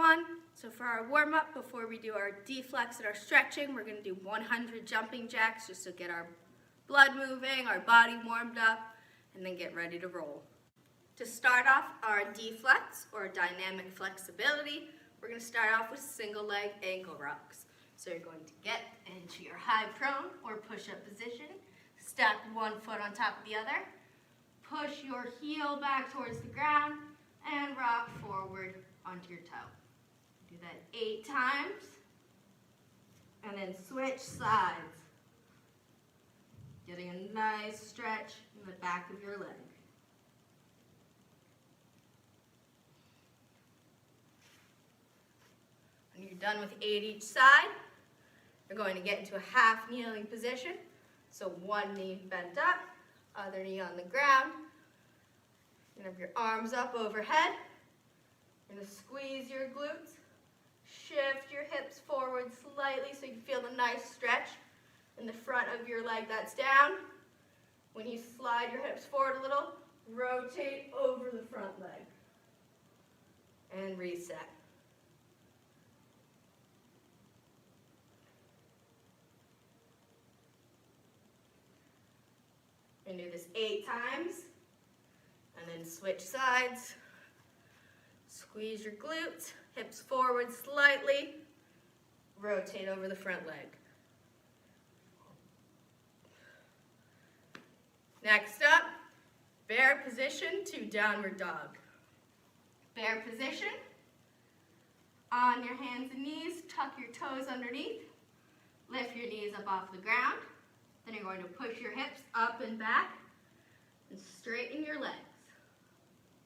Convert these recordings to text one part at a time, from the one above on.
everyone. So for our warm-up, before we do our deflex and our stretching, we're going to do 100 jumping jacks just to get our blood moving, our body warmed up, and then get ready to roll. To start off our deflex, or dynamic flexibility, we're going to start off with single leg ankle rocks. So you're going to get into your high prone or push-up position, stack one foot on top of the other, push your heel back towards the ground, and rock forward onto your toe. Do that 8 times, and then switch sides. Getting a nice stretch in the back of your leg. When you're done with 8 each side, you're going to get into a half kneeling position. So one knee bent up, other knee on the ground. You're going to have your arms up overhead. You're going to squeeze your glutes. Shift your hips forward slightly so you can feel the nice stretch in the front of your leg that's down. When you slide your hips forward a little, rotate over the front leg. And reset. You're going to do this 8 times, and then switch sides. Squeeze your glutes, hips forward slightly, rotate over the front leg. Next up, bear position to downward dog. Bear position, on your hands and knees, tuck your toes underneath, lift your knees up off the ground. Then you're going to push your hips up and back and straighten your legs.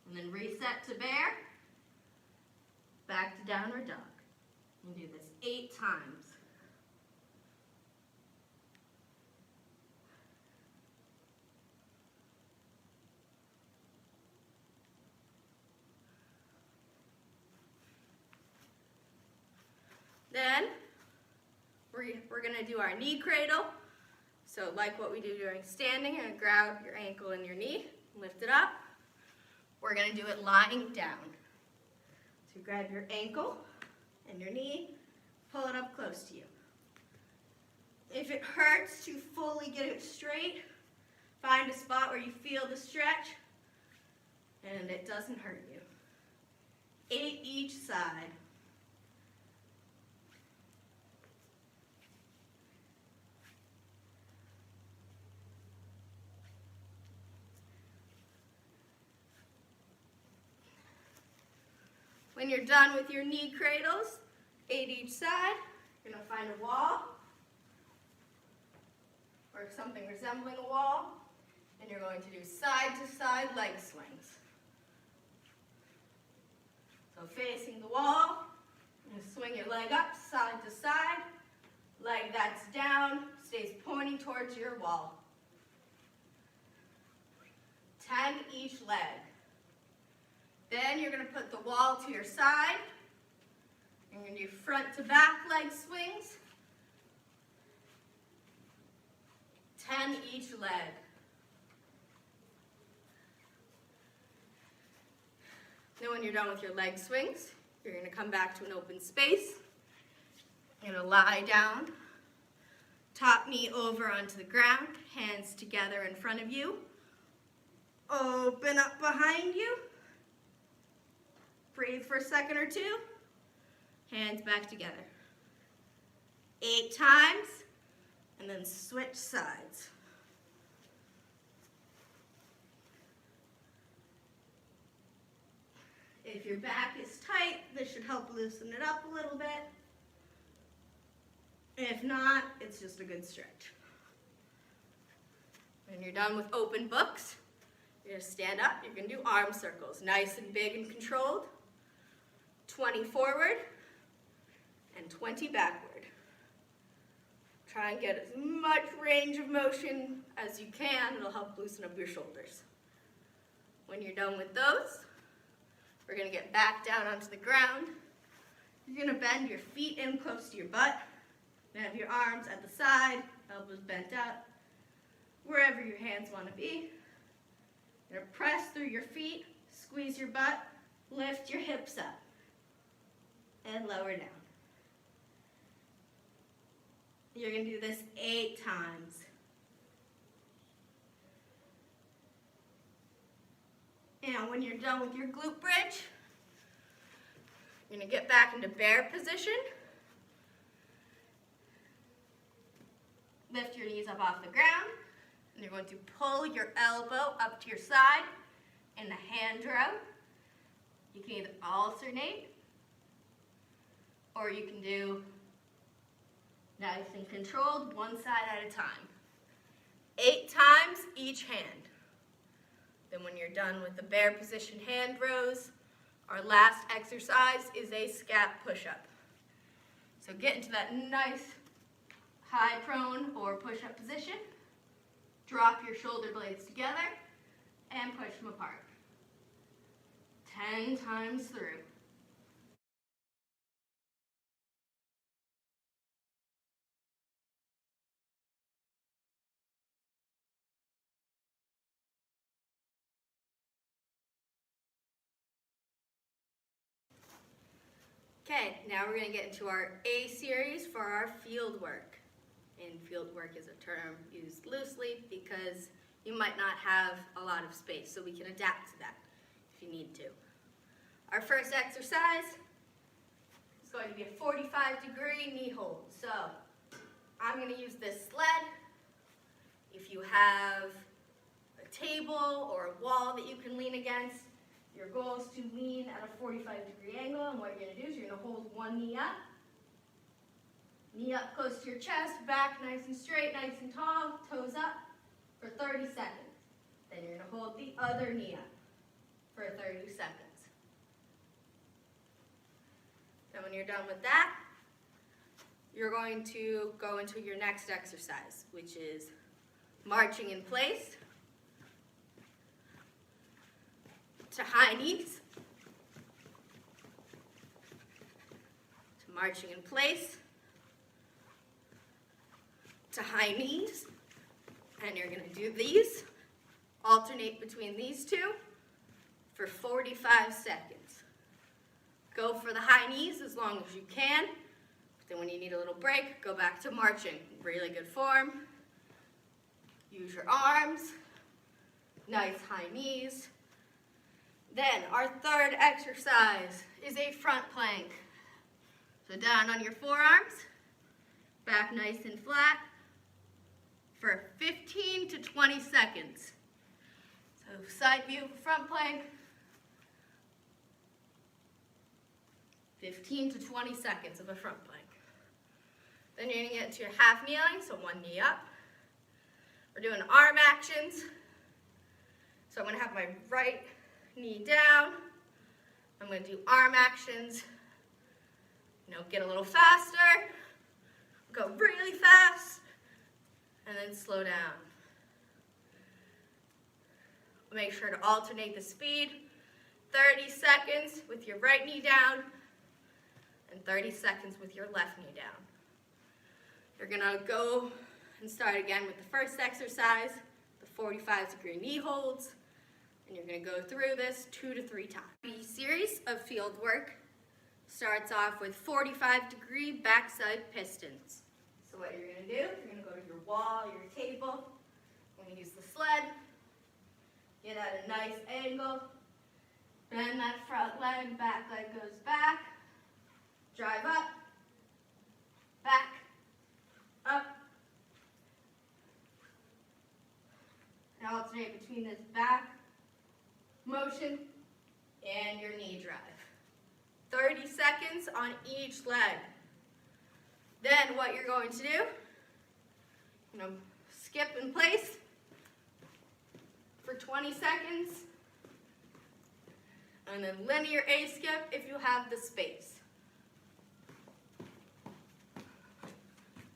And then reset to bear, back to downward dog. And do this 8 times. Then we're going to do our knee cradle. So like what we do during standing, you're going to grab your ankle and your knee, lift it up. We're going to do it lying down. So grab your ankle and your knee, pull it up close to you. If it hurts to fully get it straight, find a spot where you feel the stretch and it doesn't hurt you. 8 each side. When you're done with your knee cradles, 8 each side, you're going to find a wall or something resembling a wall, and you're going to do side-to-side leg swings. So facing the wall, you're going to swing your leg up side to side. Leg that's down stays pointing towards your wall. 10 each leg. Then you're going to put the wall to your side. You're going to do front to back leg swings. 10 each leg. Then when you're done with your leg swings, you're going to come back to an open space. You're going to lie down, top knee over onto the ground, hands together in front of you. Open up behind you. Breathe for a second or 2. Hands back together. 8 times, and then switch sides. If your back is tight, this should help loosen it up a little bit. If not, it's just a good stretch. When you're done with open books, you're going to stand up. You're going to do arm circles, nice and big and controlled. 20 forward and 20 backward. Try and get as much range of motion as you can. It'll help loosen up your shoulders. When you're done with those, we're going to get back down onto the ground. You're going to bend your feet in close to your butt. Then have your arms at the side, elbows bent out, wherever your hands want to be. You're going to press through your feet, squeeze your butt, lift your hips up. and lower down. You're going to do this 8 times. And when you're done with your glute bridge, you're going to get back into bear position. Lift your knees up off the ground, and you're going to pull your elbow up to your side in the hand row. You can either alternate, or you can do nice and controlled, one side at a time. 8 times each hand. Then when you're done with the bear position hand rows, our last exercise is a scap push-up. So get into that nice high prone or push-up position. Drop your shoulder blades together and push them apart. 10 times through. Okay, now we're going to get into our A series for our field work. And field work is a term used loosely because you might not have a lot of space, so we can adapt to that if you need to. Our first exercise is going to be a 45-degree knee hold. So I'm going to use this sled. If you have a table or a wall that you can lean against, your goal is to lean at a 45-degree angle, and what you're going to do is you're going to hold one knee up close to your chest, back nice and straight, nice and tall, toes up for 30 seconds. Then you're going to hold the other knee up for 30 seconds. Then when you're done with that, you're going to go into your next exercise, which is marching in place to high knees, to marching in place, to high knees, and you're going to do these, alternate between these two for 45 seconds. Go for the high knees as long as you can, but then when you need a little break, go back to marching. Really good form. Use your arms, nice high knees. Then our third exercise is a front plank. So down on your forearms, back nice and flat for 15 to 20 seconds. So side view front plank, 15 to 20 seconds of a front plank. Then you're going to get into your half kneeling, so one knee up. We're doing arm actions. So I'm going to have my right knee down. I'm going to do arm actions. Get a little faster, go really fast, and then slow down. Make sure to alternate the speed. 30 seconds with your right knee down, and 30 seconds with your left knee down. You're going to go and start again with the first exercise, the 45-degree knee holds. And you're going to go through this 2 to 3 times. The series of field work starts off with 45-degree backside pistons. So what you're going to do, you're going to go to your wall, your table. You're going to use the sled. Get at a nice angle. Bend that front leg, back leg goes back. Drive up, back, up. And alternate between this back motion and your knee drive. 30 seconds on each leg. Then what you're going to do, skip in place for 20 seconds, and then linear A skip if you have the space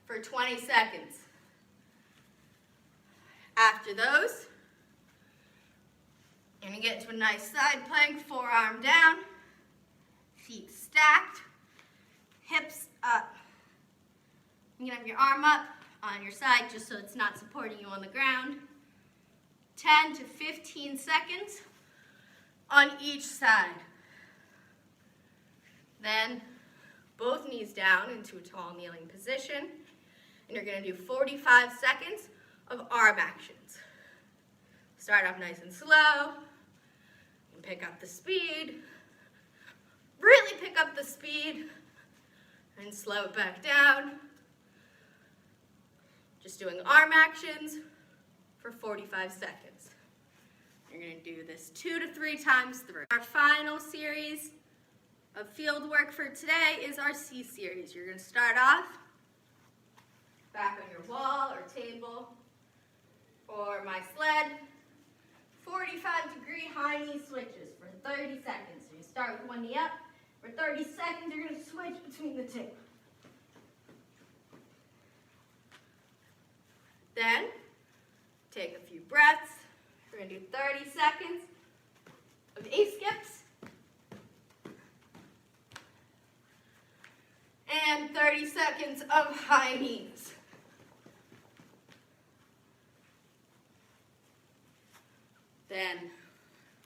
for 20 seconds. After those, you're going to get into a nice side plank, forearm down, feet stacked, hips up. You're going to have your arm up on your side just so it's not supporting you on the ground. 10 to 15 seconds on each side. Then both knees down into a tall kneeling position. And you're going to do 45 seconds of arm actions. Start off nice and slow. And pick up the speed. Really pick up the speed. And slow it back down. Just doing arm actions for 45 seconds. You're going to do this 2 to 3 times through. Our final series of field work for today is our C series. You're going to start off back on your wall or table or my sled. 45-degree high knee switches for 30 seconds. So you start with one knee up. For 30 seconds, you're going to switch between the two. Then, take a few breaths. We're going to do 30 seconds of A-skips. And 30 seconds of high knees. Then,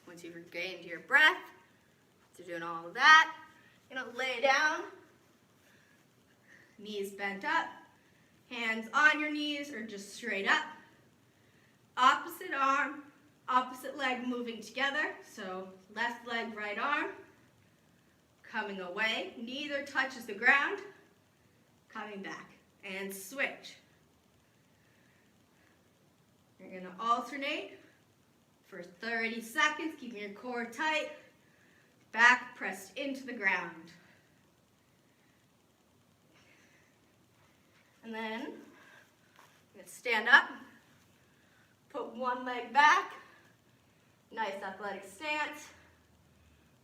once you've regained your breath, after doing all of that, you're going to lay down, knees bent up, hands on your knees or just straight up. Opposite arm, opposite leg moving together. So left leg, right arm, coming away. Neither touches the ground. Coming back and switch. You're going to alternate for 30 seconds, keeping your core tight. Back pressed into the ground. And then, I'm going to stand up, put one leg back, nice athletic stance.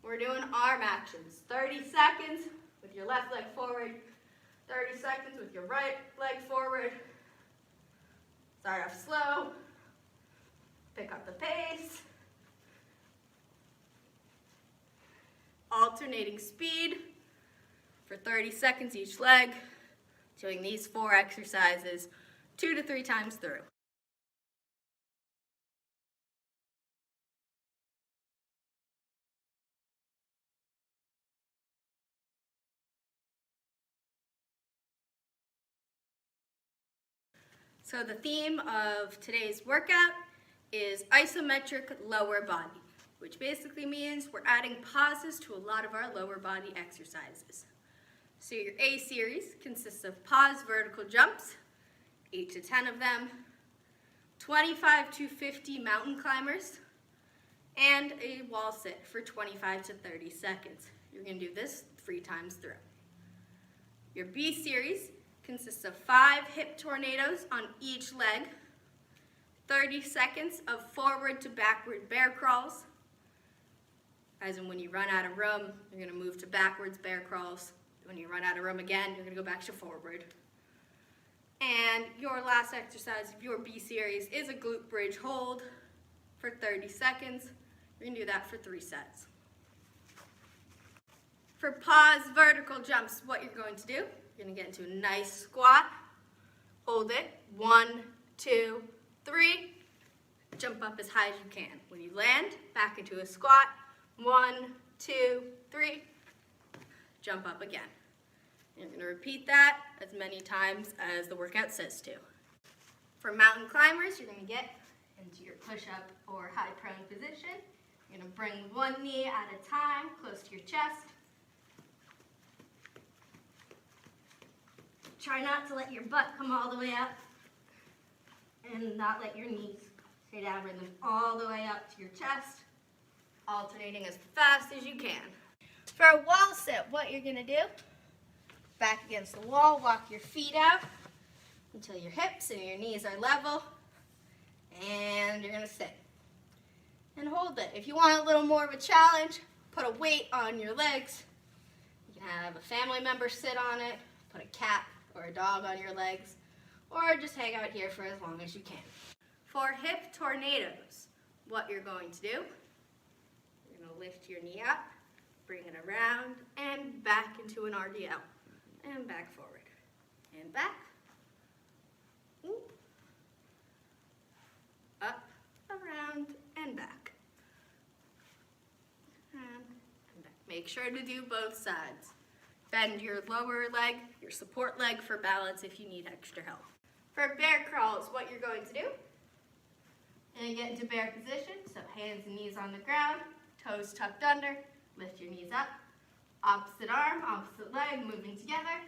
We're doing arm actions, 30 seconds with your left leg forward, 30 seconds with your right leg forward. Start off slow, pick up the pace. Alternating speed for 30 seconds each leg. Doing these 4 exercises 2 to 3 times through. So the theme of today's workout is isometric lower body, which basically means we're adding pauses to a lot of our lower body exercises. So your A series consists of pause vertical jumps, 8 to 10 of them, 25 to 50 mountain climbers, and a wall sit for 25 to 30 seconds. You're going to do this 3 times through. Your B series consists of 5 hip tornadoes on each leg, 30 seconds of forward to backward bear crawls, as in when you run out of room, you're going to move to backwards bear crawls. When you run out of room again, you're going to go back to forward. And your last exercise of your B series is a glute bridge hold for 30 seconds. You're going to do that for 3 sets. For pause vertical jumps, what you're going to do, you're going to get into a nice squat. Hold it. 1, 2, 3. Jump up as high as you can. When you land, back into a squat. 1, 2, 3. Jump up again. You're going to repeat that as many times as the workout says to. For mountain climbers, you're going to get into your push-up or high prone position. You're going to bring one knee at a time close to your chest. Try not to let your butt come all the way up and not let your knees stay down. Bring them all the way up to your chest, alternating as fast as you can. For a wall sit, what you're going to do, back against the wall, walk your feet out until your hips and your knees are level, and you're going to sit and hold it. If you want a little more of a challenge, put a weight on your legs. You can have a family member sit on it, put a cat or a dog on your legs, or just hang out here for as long as you can. For hip tornadoes, what you're going to do, you're going to lift your knee up, bring it around and back into an RDL. And back forward. And back. Up, around, and back. And back. Make sure to do both sides. Bend your lower leg, your support leg for balance if you need extra help. For bear crawls, what you're going to do, you're going to get into bear position, so hands and knees on the ground, toes tucked under, lift your knees up, opposite arm, opposite leg, moving together,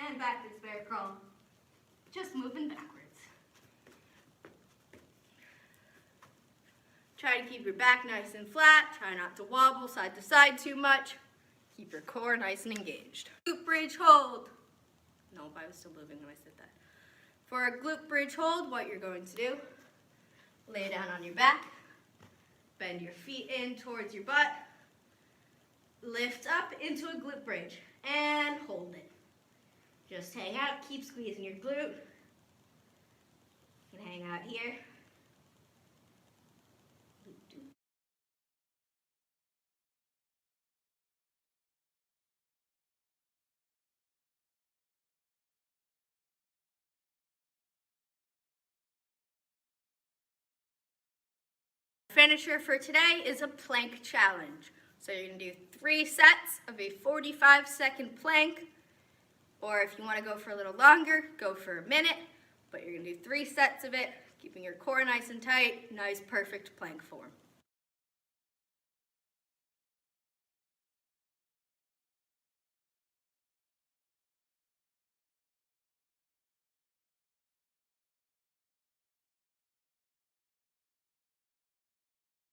and back to bear crawl, just moving backwards. Try to keep your back nice and flat. Try not to wobble side to side too much. Keep your core nice and engaged. Glute bridge hold. Nope, I was still moving when I said that. For a glute bridge hold, what you're going to do, lay down on your back, bend your feet in towards your butt, lift up into a glute bridge, and hold it. Just hang out, keep squeezing your glute. You can hang out here. Finisher for today is a plank challenge. So you're going to do 3 sets of a 45-second plank, or if you want to go for a little longer, go for a minute, but you're going to do 3 sets of it, keeping your core nice and tight, nice perfect plank form.